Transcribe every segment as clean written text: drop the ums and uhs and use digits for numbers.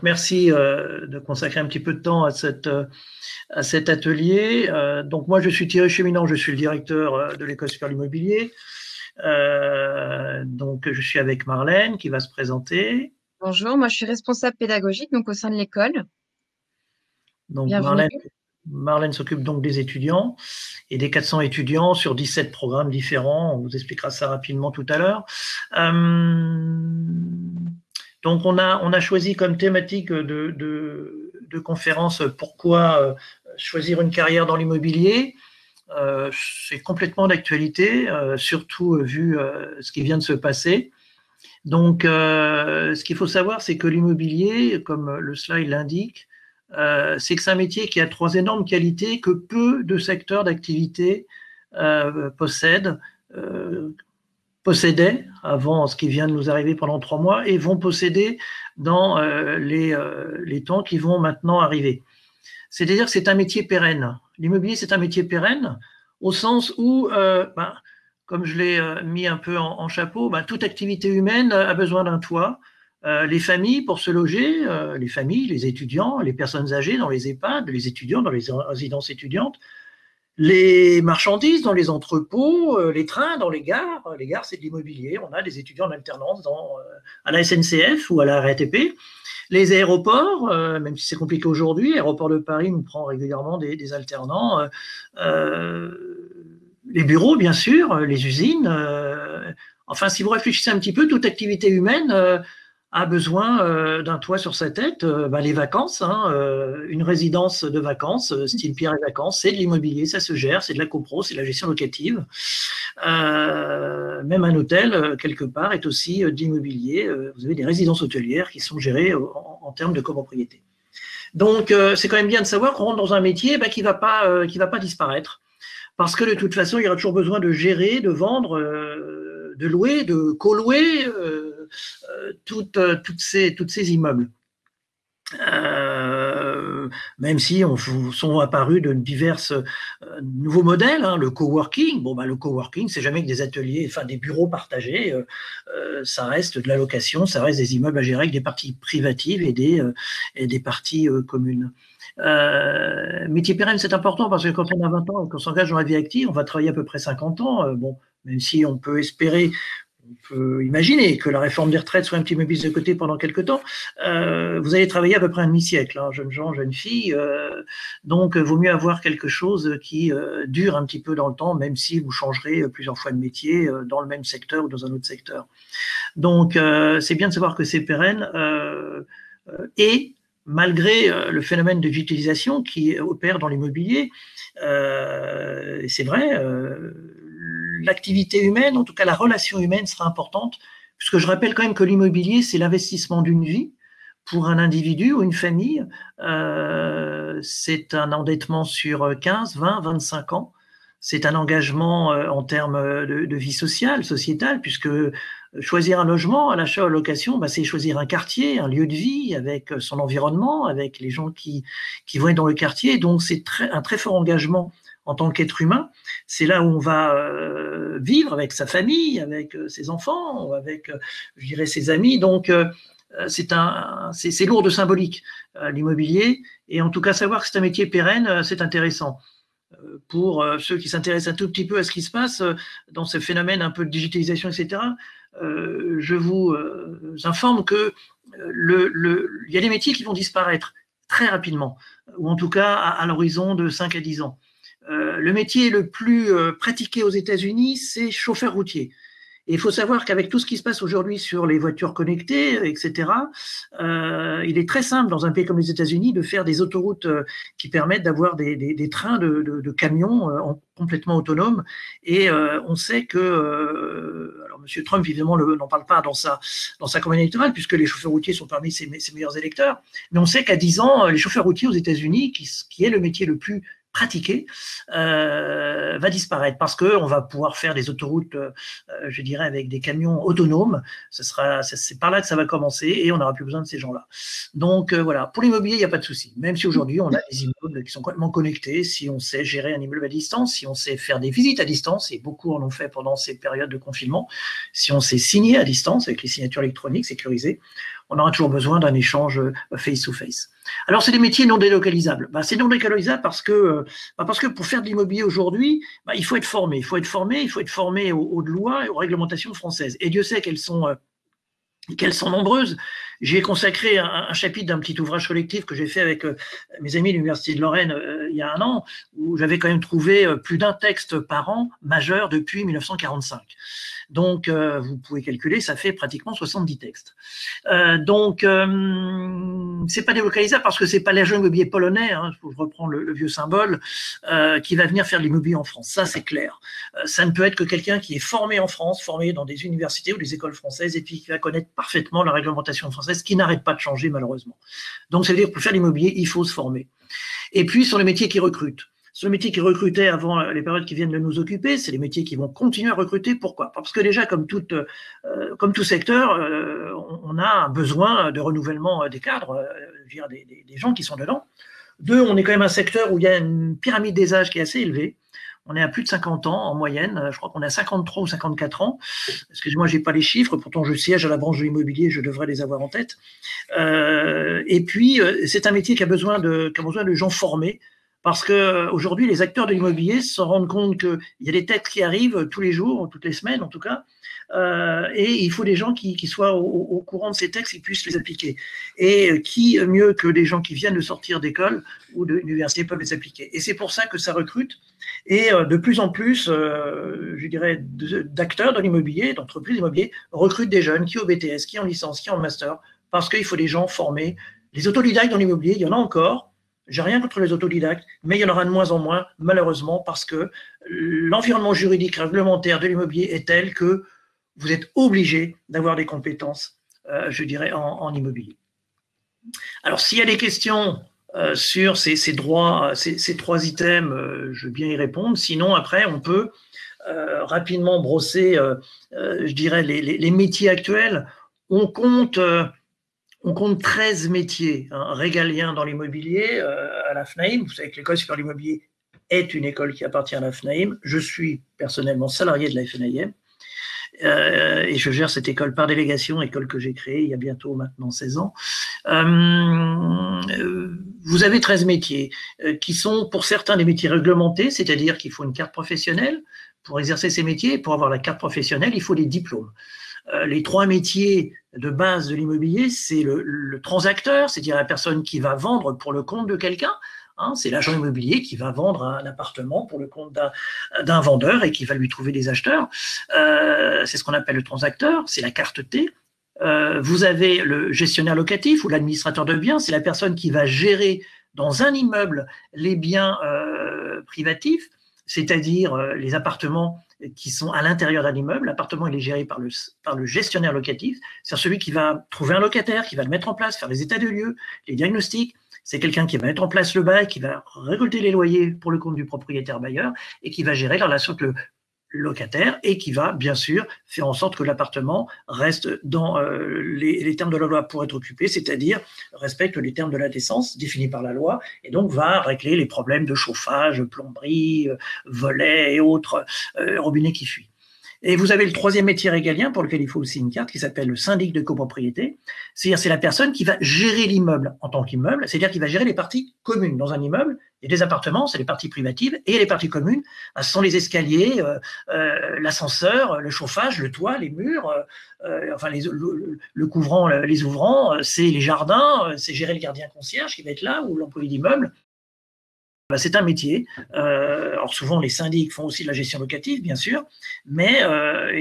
merci de consacrer un petit peu de temps à cet atelier. Donc moi, je suis Thierry Cheminant, je suis le directeur de l'École supérieure de l'immobilier. Donc je suis avec Marlène qui va se présenter. Bonjour, moi je suis responsable pédagogique donc au sein de l'école. Donc Bienvenue. Marlène s'occupe donc des étudiants et des 400 étudiants sur 17 programmes différents. On vous expliquera ça rapidement tout à l'heure. Donc on a choisi comme thématique de conférence pourquoi choisir une carrière dans l'immobilier. C'est complètement d'actualité, surtout vu ce qui vient de se passer. Donc, ce qu'il faut savoir, c'est que l'immobilier, comme le slide l'indique, c'est que c'est un métier qui a trois énormes qualités que peu de secteurs d'activité possèdent, possédaient avant ce qui vient de nous arriver pendant 3 mois et vont posséder dans les temps qui vont maintenant arriver. C'est-à-dire que c'est un métier pérenne. L'immobilier, c'est un métier pérenne au sens où, comme je l'ai mis un peu en chapeau, toute activité humaine a besoin d'un toit. Les familles pour se loger, les familles, les étudiants, les personnes âgées dans les EHPAD, les étudiants dans les résidences étudiantes, les marchandises dans les entrepôts, les trains dans les gares. Les gares, c'est de l'immobilier. On a des étudiants en alternance à la SNCF ou à la RATP. Les aéroports, même si c'est compliqué aujourd'hui, l'aéroport de Paris nous prend régulièrement des alternants. Les bureaux, bien sûr, les usines. Enfin, si vous réfléchissez un petit peu, toute activité humaine a besoin d'un toit sur sa tête. Les vacances, une résidence de vacances, style Pierre et Vacances, c'est de l'immobilier, ça se gère, c'est de la copro, c'est de la gestion locative. Même un hôtel, quelque part, est aussi de l'immobilier. Vous avez des résidences hôtelières qui sont gérées en termes de copropriété. Donc, c'est quand même bien de savoir qu'on rentre dans un métier qui va pas disparaître. Parce que de toute façon, il y aura toujours besoin de gérer, de vendre, de louer, de co-louer toutes ces immeubles. Même si sont apparus de divers nouveaux modèles, le coworking. Le coworking, c'est jamais que des ateliers, des bureaux partagés. Ça reste de la location, ça reste des immeubles à gérer avec des parties privatives et des parties communes. Métier pérenne, c'est important parce que quand on a 20 ans et qu'on s'engage dans la vie active, on va travailler à peu près 50 ans. Même si on peut espérer, on peut imaginer que la réforme des retraites soit un petit peu mise de côté pendant quelques temps, vous allez travailler à peu près un demi-siècle, jeunes gens, jeunes filles. Donc, vaut mieux avoir quelque chose qui dure un petit peu dans le temps, même si vous changerez plusieurs fois de métier dans le même secteur ou dans un autre secteur. Donc, c'est bien de savoir que c'est pérenne et malgré le phénomène de digitalisation qui opère dans l'immobilier, c'est vrai, l'activité humaine, en tout cas la relation humaine sera importante, puisque je rappelle quand même que l'immobilier, c'est l'investissement d'une vie pour un individu ou une famille. C'est un endettement sur 15, 20, 25 ans. C'est un engagement en termes de vie sociale, sociétale, puisque choisir un logement à l'achat ou à la location, c'est choisir un quartier, un lieu de vie avec son environnement, avec les gens qui vont être dans le quartier. Donc, c'est un très fort engagement en tant qu'être humain. C'est là où on va vivre avec sa famille, avec ses enfants, avec, je dirais, ses amis. Donc, c'est lourd de symbolique, l'immobilier. Et en tout cas, savoir que c'est un métier pérenne, c'est intéressant. Pour ceux qui s'intéressent un tout petit peu à ce qui se passe dans ce phénomène un peu de digitalisation, etc., je vous informe que il y a des métiers qui vont disparaître très rapidement, ou en tout cas à l'horizon de 5 à 10 ans. Le métier le plus pratiqué aux États-Unis, c'est chauffeur routier. Et il faut savoir qu'avec tout ce qui se passe aujourd'hui sur les voitures connectées, etc., il est très simple dans un pays comme les États-Unis de faire des autoroutes qui permettent d'avoir des trains de camions complètement autonomes. Et on sait que, alors M. Trump évidemment n'en parle pas dans sa campagne électorale, puisque les chauffeurs routiers sont parmi ses meilleurs électeurs, mais on sait qu'à 10 ans, les chauffeurs routiers aux États-Unis, qui est le métier le plus pratiqué, va disparaître parce qu'on va pouvoir faire des autoroutes, je dirais, avec des camions autonomes. C'est par là que ça va commencer et on n'aura plus besoin de ces gens-là. Donc voilà, pour l'immobilier, il n'y a pas de souci. Même si aujourd'hui, on a des immeubles qui sont complètement connectés, si on sait gérer un immeuble à distance, si on sait faire des visites à distance, et beaucoup en ont fait pendant ces périodes de confinement, si on sait signer à distance avec les signatures électroniques sécurisées, on aura toujours besoin d'un échange face-to-face. Alors, c'est des métiers non délocalisables. C'est non délocalisable parce que pour faire de l'immobilier aujourd'hui, il faut être formé. Il faut être formé aux lois et aux réglementations françaises. Et Dieu sait qu'elles sont nombreuses. J'ai consacré un chapitre d'un petit ouvrage collectif que j'ai fait avec mes amis de l'Université de Lorraine il y a un an, où j'avais quand même trouvé plus d'un texte par an majeur depuis 1945. Donc, vous pouvez calculer, ça fait pratiquement 70 textes. C'est pas délocalisable parce que c'est pas l'agent immobilier polonais, je reprends le vieux symbole, qui va venir faire de l'immobilier en France. Ça, c'est clair. Ça ne peut être que quelqu'un qui est formé en France, formé dans des universités ou des écoles françaises, et puis qui va connaître parfaitement la réglementation française, qui n'arrête pas de changer, malheureusement. Donc, ça veut dire que pour faire de l'immobilier, il faut se former. Et puis, sur les métiers qui recrutent. Sur les métiers qui recrutaient avant les périodes qui viennent de nous occuper, c'est les métiers qui vont continuer à recruter. Pourquoi? Parce que déjà, comme tout secteur, on a un besoin de renouvellement des cadres, des gens qui sont dedans. Deux, on est quand même un secteur où il y a une pyramide des âges qui est assez élevée. On est à plus de 50 ans en moyenne. Je crois qu'on est à 53 ou 54 ans. Excusez-moi, j'ai pas les chiffres. Pourtant, je siège à la branche de l'immobilier. Je devrais les avoir en tête. Et puis, c'est un métier qui a besoin de gens formés. Parce que aujourd'hui, les acteurs de l'immobilier se rendent compte qu'il y a des textes qui arrivent tous les jours, toutes les semaines en tout cas, et il faut des gens qui soient au courant de ces textes et puissent les appliquer. Et qui mieux que des gens qui viennent de sortir d'école ou d'université peuvent les appliquer. Et c'est pour ça que ça recrute. Et de plus en plus, je dirais, d'acteurs de l'immobilier, d'entreprises immobilières, recrutent des jeunes qui ont BTS, qui ont licence, qui ont master, parce qu'il faut des gens formés. Les autodidactes dans l'immobilier, il y en a encore. J'ai rien contre les autodidactes, mais il y en aura de moins en moins, malheureusement, parce que l'environnement juridique réglementaire de l'immobilier est tel que vous êtes obligé d'avoir des compétences, je dirais, en immobilier. Alors, s'il y a des questions sur ces droits, ces trois items, je veux bien y répondre. Sinon, après, on peut rapidement brosser, je dirais, les métiers actuels. On compte 13 métiers régaliens dans l'immobilier à la FNAIM. Vous savez que l'école supérieure de l'immobilier est une école qui appartient à la FNAIM. Je suis personnellement salarié de la FNAIM et je gère cette école par délégation, école que j'ai créée il y a bientôt maintenant 16 ans. Vous avez 13 métiers qui sont pour certains des métiers réglementés, c'est-à-dire qu'il faut une carte professionnelle. Pour exercer ces métiers, pour avoir la carte professionnelle, il faut des diplômes. Les trois métiers de base de l'immobilier, c'est le transacteur, c'est-à-dire la personne qui va vendre pour le compte de quelqu'un. C'est l'agent immobilier qui va vendre un appartement pour le compte d'un vendeur et qui va lui trouver des acheteurs. C'est ce qu'on appelle le transacteur, c'est la carte T. Vous avez le gestionnaire locatif ou l'administrateur de biens, c'est la personne qui va gérer dans un immeuble les biens privatifs, c'est-à-dire les appartements qui sont à l'intérieur d'un immeuble. L'appartement, il est géré par le gestionnaire locatif. C'est celui qui va trouver un locataire, qui va le mettre en place, faire les états de lieux, les diagnostics. C'est quelqu'un qui va mettre en place le bail, qui va récolter les loyers pour le compte du propriétaire bailleur et qui va gérer la relation avec le locataire et qui va bien sûr faire en sorte que l'appartement reste dans les termes de la loi pour être occupé, c'est-à-dire respecte les termes de la décence définis par la loi et donc va régler les problèmes de chauffage, plomberie, volets et autres robinets qui fuient. Et vous avez le troisième métier régalien pour lequel il faut aussi une carte qui s'appelle le syndic de copropriété. C'est-à-dire c'est la personne qui va gérer l'immeuble en tant qu'immeuble, c'est-à-dire qui va gérer les parties communes dans un immeuble. Et des appartements, c'est les parties privatives et les parties communes, ce sont les escaliers, l'ascenseur, le chauffage, le toit, les murs, enfin le couvrant, les ouvrants, c'est les jardins, c'est gérer le gardien concierge qui va être là ou l'employé d'immeuble. C'est un métier. Alors souvent, les syndics font aussi de la gestion locative, bien sûr, mais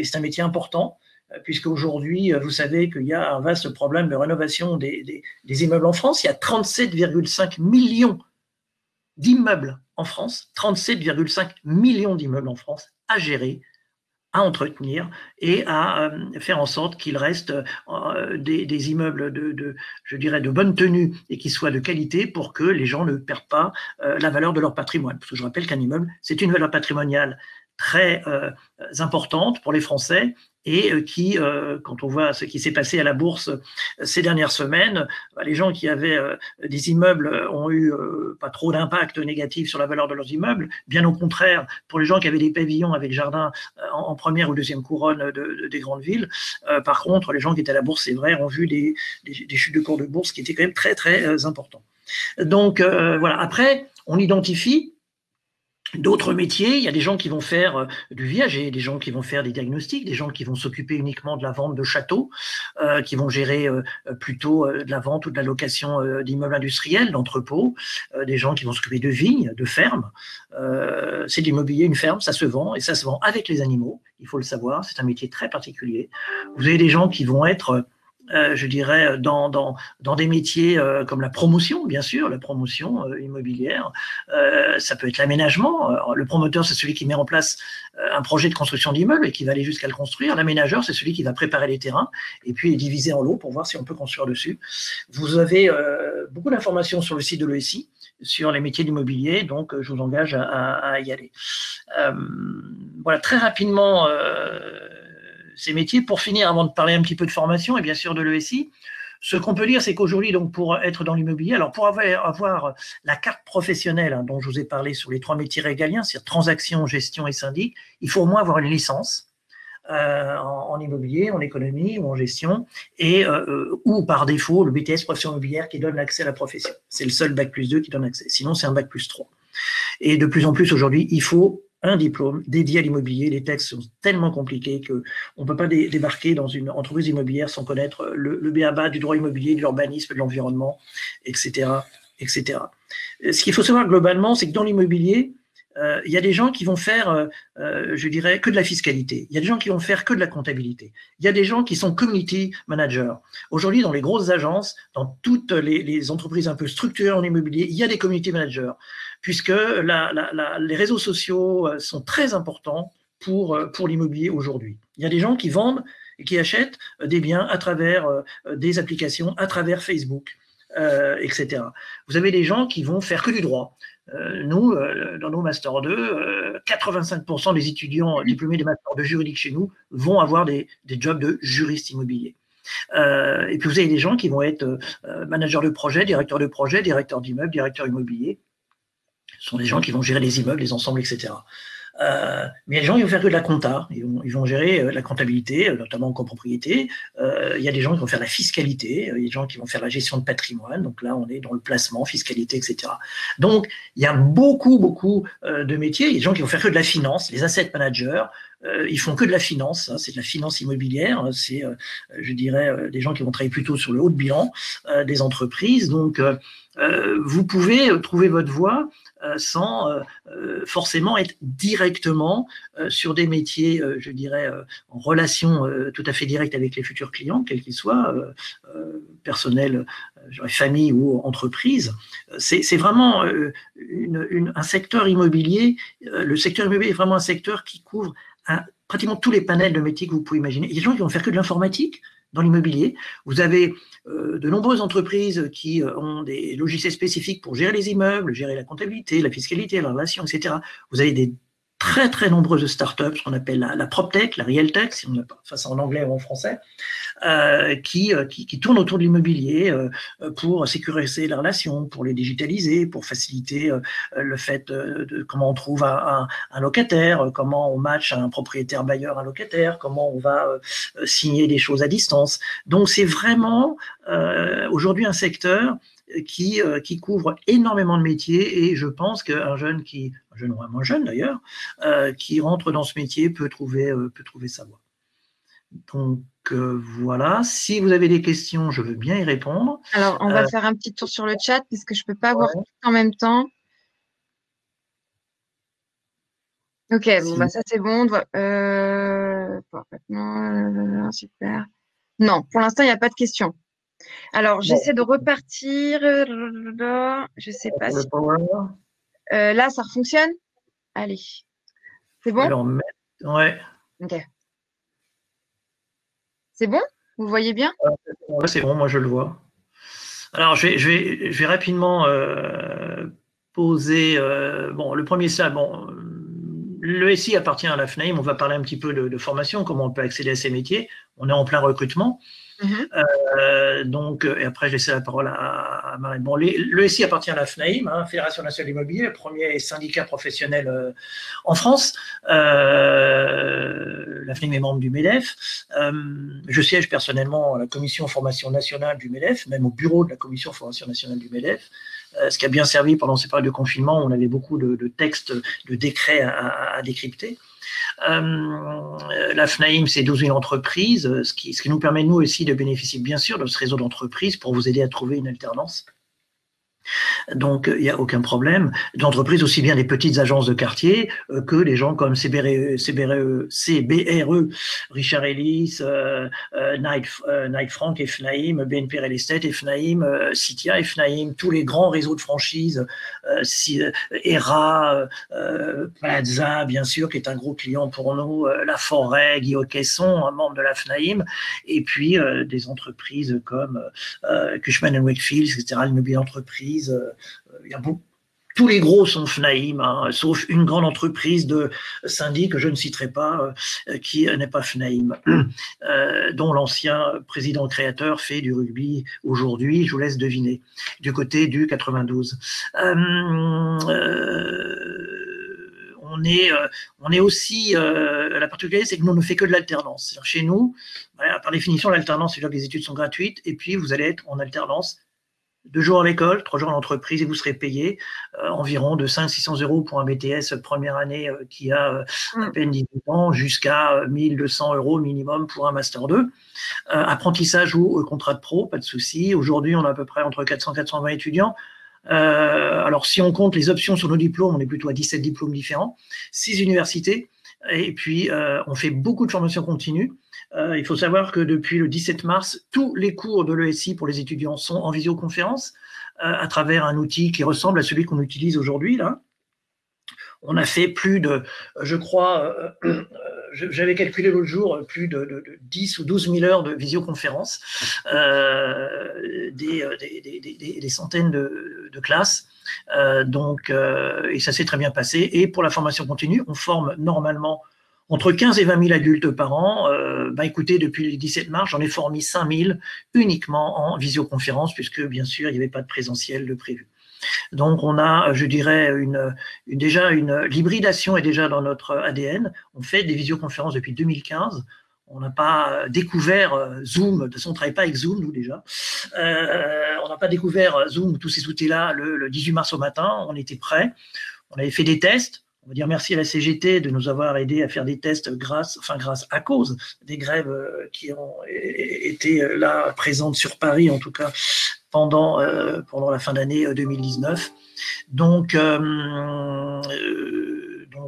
c'est un métier important, puisque aujourd'hui, vous savez qu'il y a un vaste problème de rénovation des immeubles en France. Il y a 37,5 millions d'immeubles en France, 37,5 millions d'immeubles en France à gérer, à entretenir et à faire en sorte qu'il reste des immeubles je dirais, de bonne tenue et qui soient de qualité pour que les gens ne perdent pas la valeur de leur patrimoine. Parce que je rappelle qu'un immeuble, c'est une valeur patrimoniale très importante pour les Français et qui, quand on voit ce qui s'est passé à la bourse ces dernières semaines, les gens qui avaient des immeubles ont eu pas trop d'impact négatif sur la valeur de leurs immeubles. Bien au contraire, pour les gens qui avaient des pavillons avec jardin en première ou deuxième couronne des grandes villes, par contre, les gens qui étaient à la bourse, c'est vrai, ont vu des chutes de cours de bourse qui étaient quand même très, très importantes. Donc, voilà. Après, on identifie d'autres métiers. Il y a des gens qui vont faire du viager, des gens qui vont faire des diagnostics, des gens qui vont s'occuper uniquement de la vente de châteaux, qui vont gérer plutôt de la vente ou de la location d'immeubles industriels, d'entrepôts, des gens qui vont s'occuper de vignes, de fermes. C'est de l'immobilier, une ferme, ça se vend, et ça se vend avec les animaux, il faut le savoir, c'est un métier très particulier. Vous avez des gens qui vont être je dirais, dans des métiers comme la promotion, bien sûr, la promotion immobilière. Ça peut être l'aménagement. Le promoteur, c'est celui qui met en place un projet de construction d'immeuble et qui va aller jusqu'à le construire. L'aménageur, c'est celui qui va préparer les terrains et puis diviser en lots pour voir si on peut construire dessus. Vous avez beaucoup d'informations sur le site de l'ESI sur les métiers d'immobilier, donc je vous engage à y aller. Voilà, très rapidement, ces métiers. Pour finir, avant de parler un petit peu de formation et bien sûr de l'ESI, ce qu'on peut dire, c'est qu'aujourd'hui, donc pour être dans l'immobilier, alors pour avoir la carte professionnelle dont je vous ai parlé sur les 3 métiers régaliens, c'est-à-dire transaction, gestion et syndic, il faut au moins avoir une licence en immobilier, en économie ou en gestion, et ou par défaut le BTS profession immobilière qui donne l'accès à la profession. C'est le seul bac+2 qui donne accès. Sinon, c'est un bac+3. Et de plus en plus aujourd'hui, il faut un diplôme dédié à l'immobilier. Les textes sont tellement compliqués qu'on ne peut pas débarquer dans une entreprise immobilière sans connaître le b.a.-ba du droit immobilier, de l'urbanisme, de l'environnement, etc., etc. Ce qu'il faut savoir globalement, c'est que dans l'immobilier, il y a des gens qui vont faire, je dirais, que de la fiscalité. Il y a des gens qui vont faire que de la comptabilité. Il y a des gens qui sont community managers. Aujourd'hui, dans les grosses agences, dans toutes les entreprises un peu structurées en immobilier, il y a des community managers, puisque les réseaux sociaux sont très importants pour l'immobilier aujourd'hui. Il y a des gens qui vendent et qui achètent des biens à travers des applications, à travers Facebook, etc. Vous avez des gens qui vont faire que du droit. Nous, dans nos Master 2, 85% des étudiants diplômés des Master 2 juridiques chez nous vont avoir des jobs de juriste immobilier. Et puis vous avez des gens qui vont être managers de projet, directeurs d'immeubles, directeurs immobiliers. Ce sont des gens qui vont gérer les immeubles, les ensembles, etc. Mais il y a des gens qui vont faire que de la compta, ils vont gérer la comptabilité, notamment en copropriété. Il y a des gens qui vont faire la fiscalité, il y a des gens qui vont faire la gestion de patrimoine, donc là on est dans le placement, fiscalité, etc. Donc il y a beaucoup de métiers. Il y a des gens qui vont faire que de la finance, les asset managers, ils font que de la finance, hein, c'est de la finance immobilière, c'est, je dirais, des gens qui vont travailler plutôt sur le haut de bilan des entreprises. Donc vous pouvez trouver votre voie sans forcément être directement sur des métiers, je dirais, en relation tout à fait directe avec les futurs clients, quels qu'ils soient, personnel, famille ou entreprise. C'est vraiment un secteur immobilier. Le secteur immobilier est vraiment un secteur qui couvre pratiquement tous les panels de métiers que vous pouvez imaginer. Il y a des gens qui vont faire que de l'informatique dans l'immobilier. Vous avez de nombreuses entreprises qui ont des logiciels spécifiques pour gérer les immeubles, gérer la comptabilité, la fiscalité, la relation, etc. Vous avez des très nombreuses startups, ce qu'on appelle la PropTech, la RealTech, si on n'a pas ça en anglais ou en français, qui tournent autour de l'immobilier pour sécuriser la relation, pour les digitaliser, pour faciliter le fait de comment on trouve un locataire, comment on match un propriétaire bailleur un locataire, comment on va signer des choses à distance. Donc c'est vraiment aujourd'hui un secteur qui couvre énormément de métiers, et je pense qu'un jeune un jeune ou un moins jeune d'ailleurs, qui rentre dans ce métier peut trouver sa voie. Donc voilà, si vous avez des questions, je veux bien y répondre. Alors, on va faire un petit tour sur le chat puisque je ne peux pas voir tout en même temps. Ok, bon, bah, ça c'est bon. Super. Non, pour l'instant, il n'y a pas de questions. Alors, j'essaie de repartir. Je ne sais pas si. Là, ça fonctionne? Allez. C'est bon? Ouais. Ok. C'est bon? Vous voyez bien? Ouais, c'est bon, moi je le vois. Alors, je vais rapidement poser. Bon, le premier slide, bon, le SI appartient à la FNAIM. On va parler un petit peu de formation, comment on peut accéder à ces métiers. On est en plein recrutement. Donc, et après, je laisse la parole à Marlène. Bon, le SI appartient à la FNAIM, Fédération nationale de l'immobilier, le premier syndicat professionnel en France. La FNAIM est membre du MEDEF. Je siège personnellement à la commission formation nationale du MEDEF, même au bureau de la commission formation nationale du MEDEF. Ce qui a bien servi pendant ces périodes de confinement où on avait beaucoup de textes, de décrets à décrypter. La FNAIM, c'est 12 000 entreprises, ce qui nous permet, nous aussi, de bénéficier, bien sûr, de ce réseau d'entreprises pour vous aider à trouver une alternance. Donc, il n'y a aucun problème. D'entreprises, aussi bien des petites agences de quartier que des gens comme CBRE, Richard Ellis, Knight Frank et FNAIM, BNP Real Estate et FNAIM, Citia et FNAIM, tous les grands réseaux de franchises, ERA, Plaza, bien sûr, qui est un gros client pour nous, La Forêt, Guillaume Caisson, un membre de la FNAIM, et puis des entreprises comme Cushman & Wakefield, etc., l'immobilier d'entreprise. Il y a tous les gros sont FNAIM, sauf une grande entreprise de syndic que je ne citerai pas, qui n'est pas FNAIM, dont l'ancien président créateur fait du rugby aujourd'hui, je vous laisse deviner, du côté du 92. On est aussi, la particularité, c'est que nous, on ne fait que de l'alternance. Chez nous, par définition, l'alternance, c'est-à-dire que les études sont gratuites, et puis vous allez être en alternance 2 jours à l'école, 3 jours à l'entreprise et vous serez payé environ de 500-600 € pour un BTS première année qui a à peine 18 ans jusqu'à 1 200 € minimum pour un Master 2. Apprentissage ou contrat de pro, pas de souci. Aujourd'hui, on a à peu près entre 400 et 420 étudiants. Alors, si on compte les options sur nos diplômes, on est plutôt à 17 diplômes différents, 6 universités. Et puis, on fait beaucoup de formation continue. Il faut savoir que depuis le 17 mars, tous les cours de l'ESI pour les étudiants sont en visioconférence à travers un outil qui ressemble à celui qu'on utilise aujourd'hui. Là, on a fait plus de, je crois, j'avais calculé l'autre jour, plus de 10 ou 12 000 heures de visioconférence, des centaines de classes. Et ça s'est très bien passé. Et pour la formation continue, on forme normalement entre 15 et 20 000 adultes par an. Écoutez, depuis le 17 mars, j'en ai formé 5 000 uniquement en visioconférence, puisque bien sûr, il n'y avait pas de présentiel de prévu. Donc, on a, je dirais, l'hybridation est déjà dans notre ADN. On fait des visioconférences depuis 2015. On n'a pas découvert Zoom, de toute façon on ne travaille pas avec Zoom, nous déjà. On n'a pas découvert Zoom, tous ces outils-là, le 18 mars au matin, on était prêts. On avait fait des tests. On va dire merci à la CGT de nous avoir aidés à faire des tests grâce à cause des grèves qui ont été là présentes sur Paris, en tout cas pendant la fin d'année 2019. Donc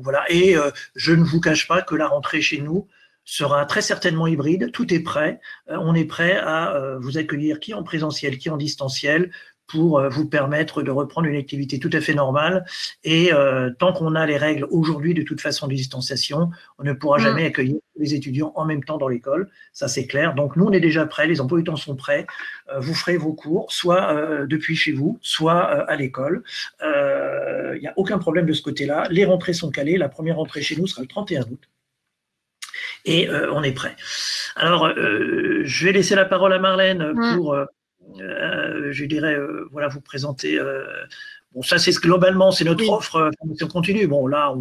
voilà. Et je ne vous cache pas que la rentrée chez nous sera très certainement hybride. Tout est prêt. On est prêt à vous accueillir, qui en présentiel, qui en distanciel, pour vous permettre de reprendre une activité tout à fait normale. Et tant qu'on a les règles aujourd'hui, de toute façon, de distanciation, on ne pourra jamais accueillir les étudiants en même temps dans l'école. Ça, c'est clair. Donc, nous, on est déjà prêts. Les emplois du temps sont prêts. Vous ferez vos cours, soit depuis chez vous, soit à l'école. Il n'y a aucun problème de ce côté-là. Les rentrées sont calées. La première rentrée chez nous sera le 31 août. Et on est prêt. Alors, je vais laisser la parole à Marlène pour... je dirais, voilà, vous présenter. Bon, ça, c'est globalement, c'est notre offre formation continue. Bon, là,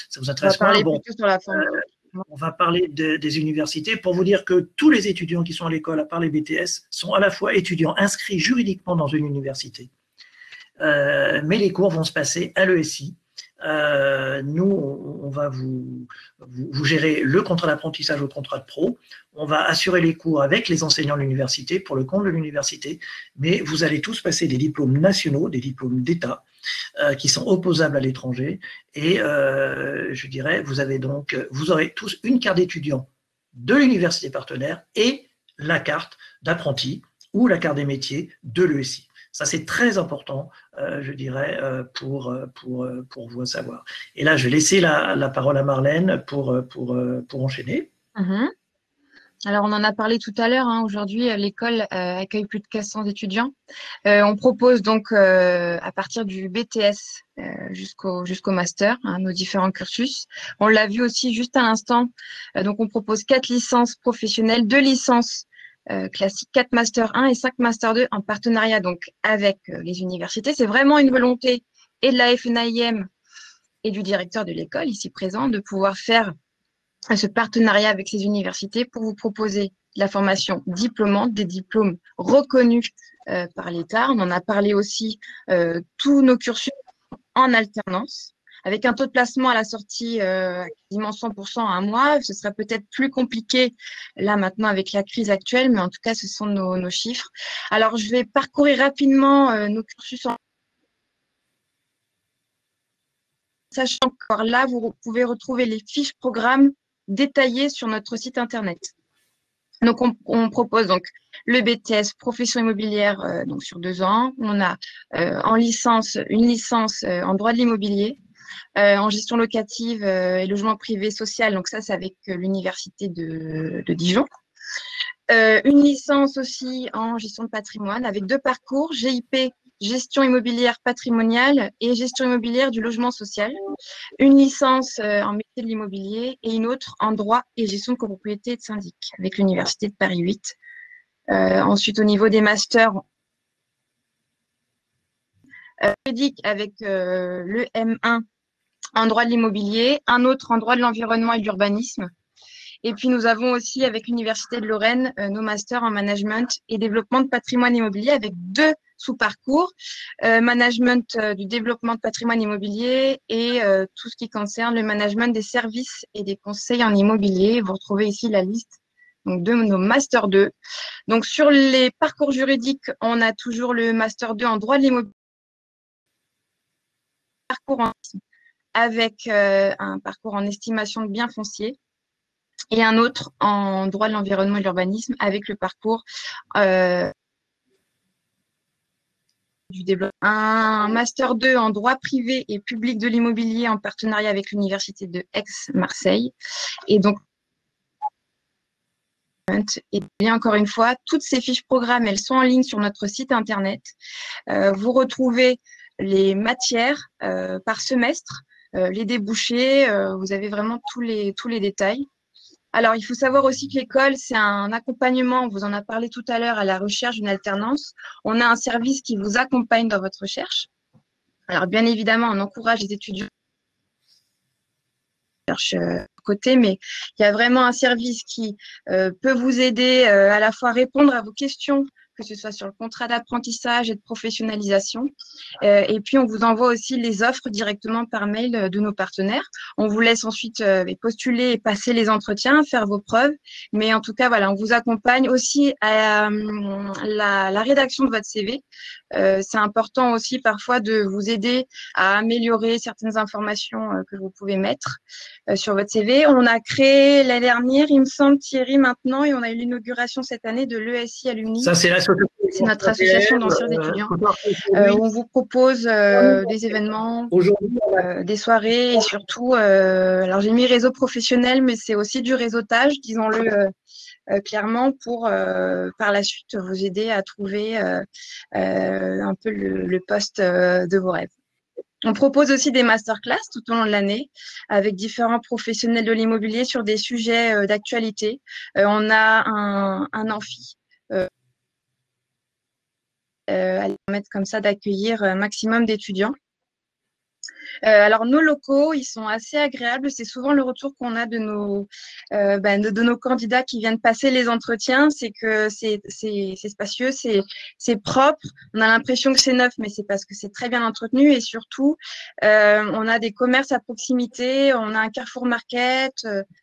ça vous intéresse pas. Bon, on va parler des universités pour vous dire que tous les étudiants qui sont à l'école, à part les BTS, sont à la fois étudiants inscrits juridiquement dans une université, mais les cours vont se passer à l'ESI. Nous, on va vous gérer le contrat d'apprentissage au contrat de pro. On va assurer les cours avec les enseignants de l'université pour le compte de l'université, mais vous allez tous passer des diplômes nationaux, des diplômes d'État, qui sont opposables à l'étranger. Et je dirais, vous aurez tous une carte d'étudiant de l'université partenaire et la carte d'apprenti ou la carte des métiers de l'ESI. Ça, c'est très important, je dirais, pour vous savoir. Et là, je vais laisser la parole à Marlène pour enchaîner. Alors, on en a parlé tout à l'heure. Aujourd'hui, l'école accueille plus de 400 étudiants. On propose donc à partir du BTS jusqu'au master, nos différents cursus. On l'a vu aussi juste à l'instant. Donc, on propose 4 licences professionnelles, 2 licences classiques, 4 Master 1 et 5 Master 2 en partenariat donc avec les universités. C'est vraiment une volonté et de la FNIM et du directeur de l'école ici présent de pouvoir faire ce partenariat avec ces universités pour vous proposer de la formation diplômante, des diplômes reconnus par l'État. On en a parlé aussi, tous nos cursus en alternance, avec un taux de placement à la sortie quasiment 100% à un mois. Ce sera peut-être plus compliqué là maintenant avec la crise actuelle, mais en tout cas, ce sont nos chiffres. Alors, je vais parcourir rapidement nos cursus sachant que là, vous pouvez retrouver les fiches programmes détaillées sur notre site internet. Donc, on propose donc le BTS profession immobilière donc sur 2 ans. On a en licence une licence en droit de l'immobilier, en gestion locative et logement privé social. Donc ça, c'est avec l'université de Dijon. Une licence aussi en gestion de patrimoine avec 2 parcours, GIP, gestion immobilière patrimoniale et gestion immobilière du logement social. Une licence en métier de l'immobilier et une autre en droit et gestion de copropriété et de syndic avec l'Université de Paris 8. Ensuite, au niveau des masters, juridique avec le M1 en droit de l'immobilier, un autre en droit de l'environnement et de l'urbanisme. Et puis, nous avons aussi, avec l'Université de Lorraine, nos masters en management et développement de patrimoine immobilier avec 2 sous-parcours, management du développement de patrimoine immobilier et tout ce qui concerne le management des services et des conseils en immobilier. Vous retrouvez ici la liste donc, de nos Master 2. Donc, sur les parcours juridiques, on a toujours le Master 2 en droit de l'immobilier, avec un parcours en estimation de biens fonciers et un autre en droit de l'environnement et de l'urbanisme avec le parcours du développement. Un Master 2 en droit privé et public de l'immobilier en partenariat avec l'Université de Aix-Marseille. Et donc, et bien encore une fois, toutes ces fiches programmes, elles sont en ligne sur notre site internet. Vous retrouvez les matières par semestre, les débouchés, vous avez vraiment tous les détails. Alors, il faut savoir aussi que l'école, c'est un accompagnement, on vous en a parlé tout à l'heure, à la recherche d'une alternance. On a un service qui vous accompagne dans votre recherche. Alors, bien évidemment, on encourage les étudiants côté, mais il y a vraiment un service qui peut vous aider à la fois à répondre à vos questions, que ce soit sur le contrat d'apprentissage et de professionnalisation. Et puis, on vous envoie aussi les offres directement par mail de nos partenaires. On vous laisse ensuite postuler et passer les entretiens, faire vos preuves. Mais en tout cas, voilà, on vous accompagne aussi à la rédaction de votre CV. C'est important aussi parfois de vous aider à améliorer certaines informations que vous pouvez mettre sur votre CV. On a créé l'année dernière, il me semble, Thierry, maintenant, et on a eu l'inauguration cette année de l'ESI Alumni. Ça, c'est notre association d'anciens étudiants, où on vous propose des événements, des soirées et surtout, alors j'ai mis réseau professionnel, mais c'est aussi du réseautage, disons-le clairement, pour par la suite vous aider à trouver un peu le poste de vos rêves. On propose aussi des masterclass tout au long de l'année avec différents professionnels de l'immobilier sur des sujets d'actualité. On a un amphi à permettre comme ça d'accueillir un maximum d'étudiants. Alors, nos locaux, ils sont assez agréables. C'est souvent le retour qu'on a de nos candidats qui viennent passer les entretiens. C'est que c'est spacieux, c'est propre. On a l'impression que c'est neuf, mais c'est parce que c'est très bien entretenu. Et surtout, on a des commerces à proximité. On a un Carrefour Market.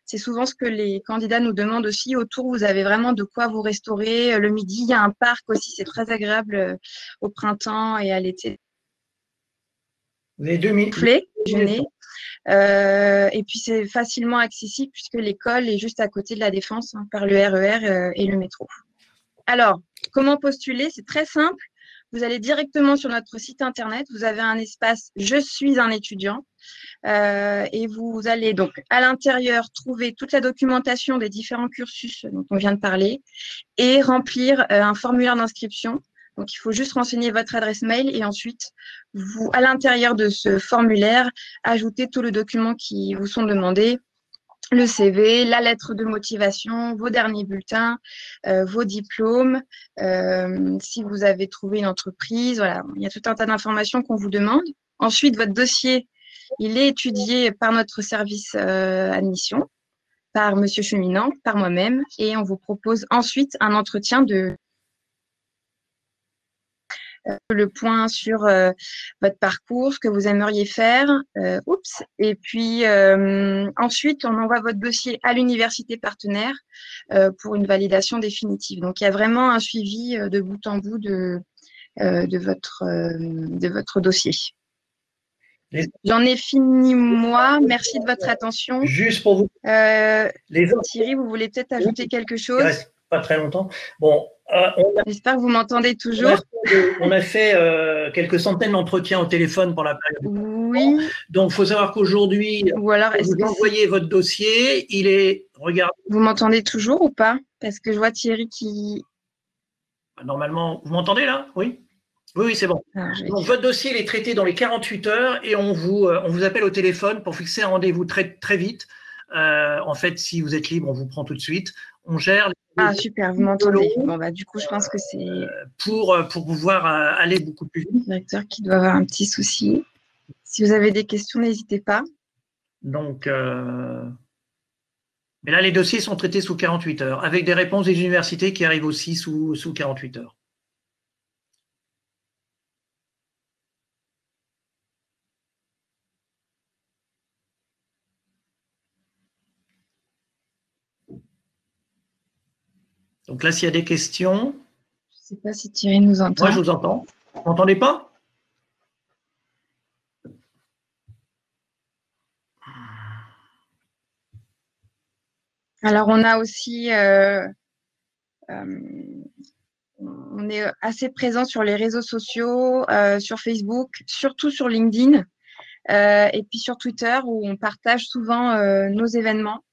C'est souvent ce que les candidats nous demandent aussi. Autour, vous avez vraiment de quoi vous restaurer. Le midi, il y a un parc aussi. C'est très agréable au printemps et à l'été. Les 2000. Et puis, c'est facilement accessible puisque l'école est juste à côté de la Défense par le RER et le métro. Alors, comment postuler? C'est très simple. Vous allez directement sur notre site internet. Vous avez un espace « Je suis un étudiant ». et vous allez donc à l'intérieur trouver toute la documentation des différents cursus dont on vient de parler et remplir un formulaire d'inscription. Donc, il faut juste renseigner votre adresse mail et ensuite, vous, à l'intérieur de ce formulaire, ajoutez tous les documents qui vous sont demandés, le CV, la lettre de motivation, vos derniers bulletins, vos diplômes, si vous avez trouvé une entreprise, voilà, il y a tout un tas d'informations qu'on vous demande. Ensuite, votre dossier, il est étudié par notre service admission, par Monsieur Cheminant, par moi-même, et on vous propose ensuite un entretien de le point sur votre parcours, ce que vous aimeriez faire. Et puis ensuite, on envoie votre dossier à l'université partenaire pour une validation définitive. Donc, il y a vraiment un suivi de bout en bout de votre dossier. J'en ai fini, moi. Merci de votre attention. Juste pour vous. Thierry, vous voulez peut-être ajouter quelque chose? Il reste pas très longtemps. Bon, j'espère que vous m'entendez toujours. On a fait quelques centaines d'entretiens au téléphone pour la période. Oui. Donc, il faut savoir qu'aujourd'hui, vous envoyez votre dossier, il est regardé. Vous m'entendez toujours ou pas? Parce que je vois Thierry qui… Normalement, vous m'entendez là? Oui. Oui, c'est bon. Donc, votre dossier il est traité dans les 48 heures et on vous appelle au téléphone pour fixer un rendez-vous très, très vite. En fait, si vous êtes libre, on vous prend tout de suite. On gère. Ah, super, vous m'entendez. Bon, bah, du coup, je pense que c'est… pour pouvoir aller beaucoup plus vite. Le directeur qui doit avoir un petit souci. Si vous avez des questions, n'hésitez pas. Donc, mais là, les dossiers sont traités sous 48 heures, avec des réponses des universités qui arrivent aussi sous 48 heures. Donc là, s'il y a des questions… Je ne sais pas si Thierry nous entend. Moi, je vous entends. Vous m'entendez pas? Alors, on a aussi… on est assez présent sur les réseaux sociaux, sur Facebook, surtout sur LinkedIn, et puis sur Twitter, où on partage souvent nos événements.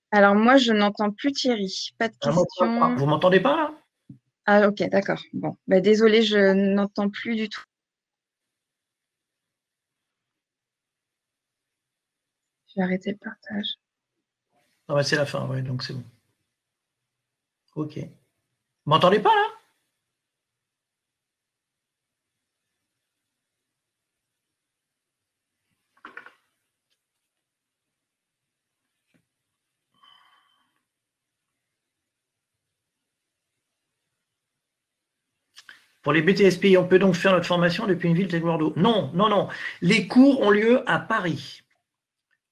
Alors, moi, je n'entends plus Thierry. Pas de questions. Vous m'entendez pas, là? Ah, ok, d'accord. Bon, bah, désolée, je n'entends plus du tout. Je vais arrêter le partage. Ah ouais, c'est la fin, oui, donc c'est bon. Ok. Vous m'entendez pas, là? Pour les BTSPI, on peut donc faire notre formation depuis une ville telle que Bordeaux? Non, non, non. Les cours ont lieu à Paris.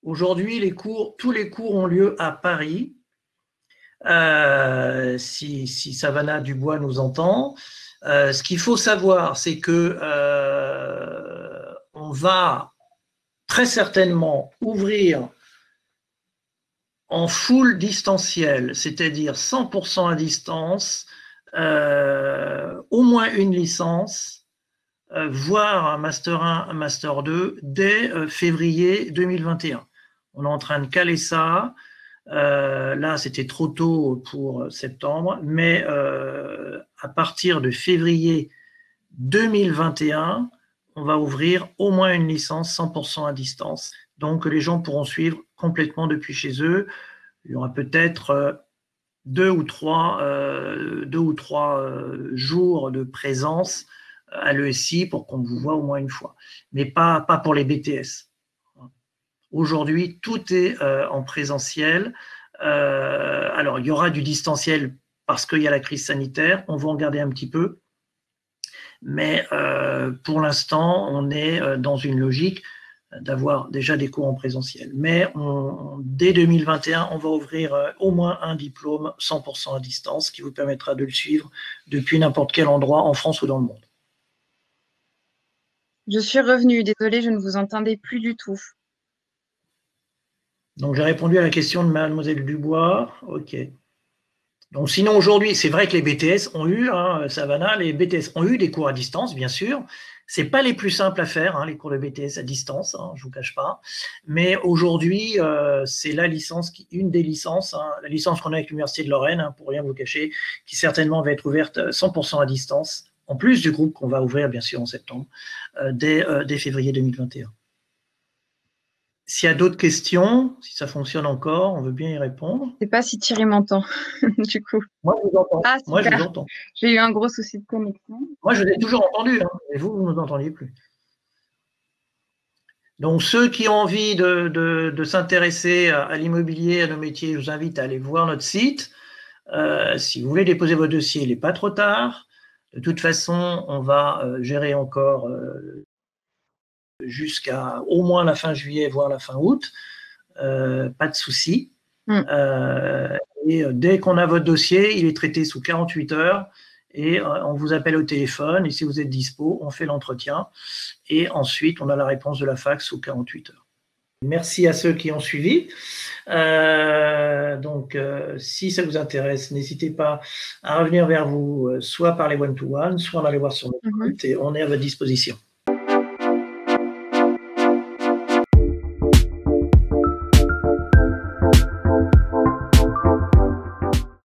Aujourd'hui, tous les cours ont lieu à Paris. Si Savannah Dubois nous entend. Ce qu'il faut savoir, c'est que on va très certainement ouvrir en full distanciel, c'est-à-dire 100% à distance, au moins une licence, voire un Master 1, un Master 2, dès février 2021. On est en train de caler ça. Là, c'était trop tôt pour septembre, mais à partir de février 2021, on va ouvrir au moins une licence 100% à distance. Donc, les gens pourront suivre complètement depuis chez eux. Il y aura peut-être 2 ou 3 jours de présence à l'ESI pour qu'on vous voit au moins une fois, mais pas pour les BTS. Aujourd'hui, tout est en présentiel. Alors, il y aura du distanciel parce qu'il y a la crise sanitaire. On va en garder un petit peu. Mais pour l'instant, on est dans une logique d'avoir déjà des cours en présentiel. Mais dès 2021, on va ouvrir au moins un diplôme 100% à distance qui vous permettra de le suivre depuis n'importe quel endroit en France ou dans le monde. Je suis revenue. Désolée, je ne vous entendais plus du tout. Donc, j'ai répondu à la question de Mademoiselle Dubois. OK. Donc, sinon, aujourd'hui, c'est vrai que les BTS ont eu, Savannah, les BTS ont eu des cours à distance, bien sûr, C'est pas les plus simples à faire, hein, les cours de BTS à distance, hein, je vous cache pas. Mais aujourd'hui, c'est la licence, une des licences, hein, la licence qu'on a avec l'Université de Lorraine, hein, pour rien vous cacher, qui certainement va être ouverte 100% à distance, en plus du groupe qu'on va ouvrir bien sûr en septembre, dès février 2021. S'il y a d'autres questions, si ça fonctionne encore, on veut bien y répondre. Je ne sais pas si Thierry m'entend, du coup. Moi, je vous entends. Ah, moi, je vous entends. J'ai eu un gros souci de connexion. Moi, je vous ai toujours entendu, hein, et vous ne nous entendiez plus. Donc, ceux qui ont envie de s'intéresser à l'immobilier, à nos métiers, je vous invite à aller voir notre site. Si vous voulez déposer votre dossier, il n'est pas trop tard. De toute façon, on va gérer encore jusqu'à au moins la fin juillet, voire la fin août. Pas de souci. Et dès qu'on a votre dossier, il est traité sous 48 heures et on vous appelle au téléphone et si vous êtes dispo, on fait l'entretien et ensuite on a la réponse de la fac sous 48 heures. Merci à ceux qui ont suivi. Donc, si ça vous intéresse, n'hésitez pas à revenir vers vous, soit par les one-to-one, soit en aller voir sur notre site et on est à votre disposition.